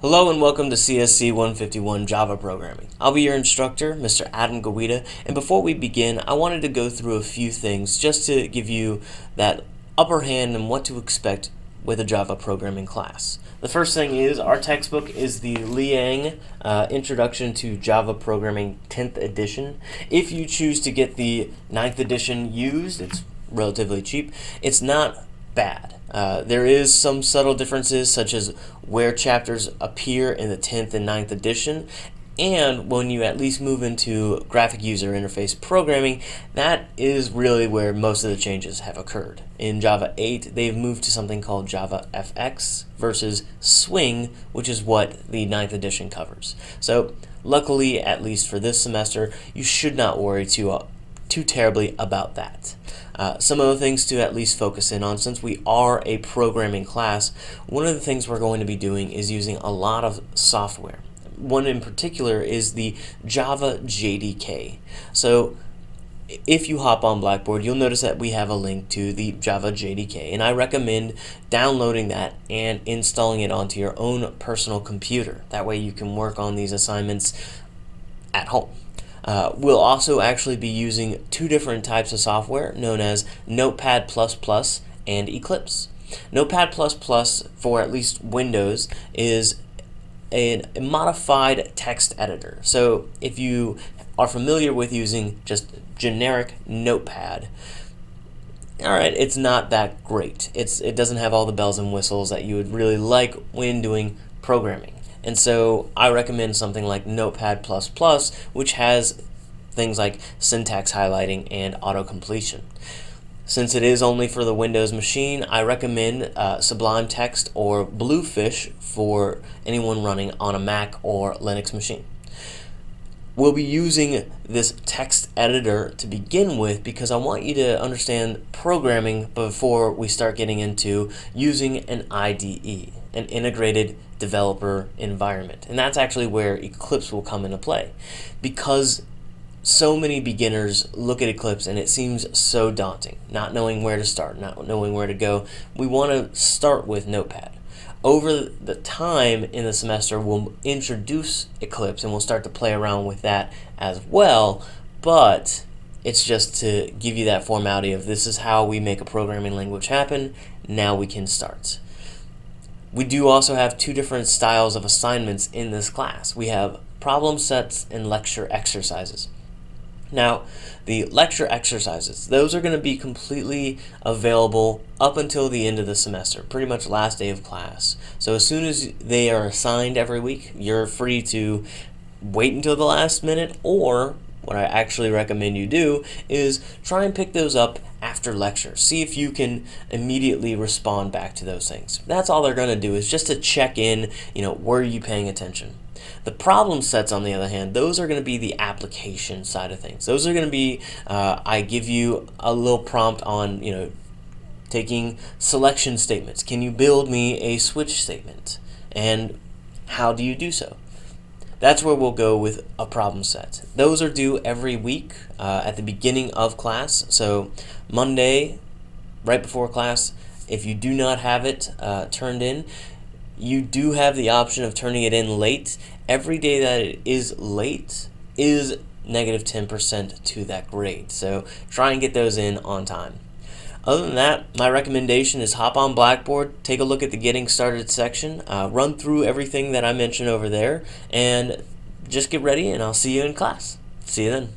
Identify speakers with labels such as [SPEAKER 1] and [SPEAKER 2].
[SPEAKER 1] Hello and welcome to CSC 151 Java Programming. I'll be your instructor, Mr. Adam Gawita, and before we begin, I wanted to go through a few things just to give you that upper hand and what to expect with a Java programming class. The first thing is our textbook is the Liang Introduction to Java Programming 10th edition. If you choose to get the 9th edition used, it's relatively cheap. It's not bad. There is some subtle differences, such as where chapters appear in the 10th and 9th edition, and when you at least move into graphic user interface programming, that is really where most of the changes have occurred. In Java 8, they've moved to something called Java FX versus Swing, which is what the 9th edition covers. So luckily, at least for this semester, you should not worry too terribly about that. Some of the things to at least focus in on, since we are a programming class, one of the things we're going to be doing is using a lot of software. One in particular is the Java JDK. So if you hop on Blackboard, you'll notice that we have a link to the Java JDK, and I recommend downloading that and installing it onto your own personal computer. That way you can work on these assignments at home. We'll also actually be using two different types of software known as Notepad++ and Eclipse. Notepad++ for at least Windows is a modified text editor. So if you are familiar with using just generic Notepad, alright, it's not that great. It doesn't have all the bells and whistles that you would really like when doing programming. And so I recommend something like Notepad++, which has things like syntax highlighting and auto-completion. Since it is only for the Windows machine, I recommend Sublime Text or Bluefish for anyone running on a Mac or Linux machine. We'll be using this text editor to begin with because I want you to understand programming before we start getting into using an IDE, an integrated developer environment. And that's actually where Eclipse will come into play, because so many beginners look at Eclipse and it seems so daunting, not knowing where to start, not knowing where to go. We want to start with Notepad. Over the time in the semester, we'll introduce Eclipse and we'll start to play around with that as well, but it's just to give you that formality of this is how we make a programming language happen. Now we can start. We do also have two different styles of assignments in this class. We have problem sets and lecture exercises. Now, the lecture exercises, those are going to be completely available up until the end of the semester, pretty much last day of class. So as soon as they are assigned every week, you're free to wait until the last minute, or what I actually recommend you do is try and pick those up after lecture. See if you can immediately respond back to those things. That's all they're going to do, is just to check in, were you paying attention? The problem sets, on the other hand, those are going to be the application side of things. Those are going to be, I give you a little prompt on, taking selection statements. Can you build me a switch statement? And how do you do so? That's where we'll go with a problem set. Those are due every week at the beginning of class. So Monday, right before class, if you do not have it turned in, you do have the option of turning it in late. Every day that it is late is negative 10% to that grade. So try and get those in on time. Other than that, my recommendation is hop on Blackboard, take a look at the Getting Started section, run through everything that I mentioned over there, and just get ready, and I'll see you in class. See you then.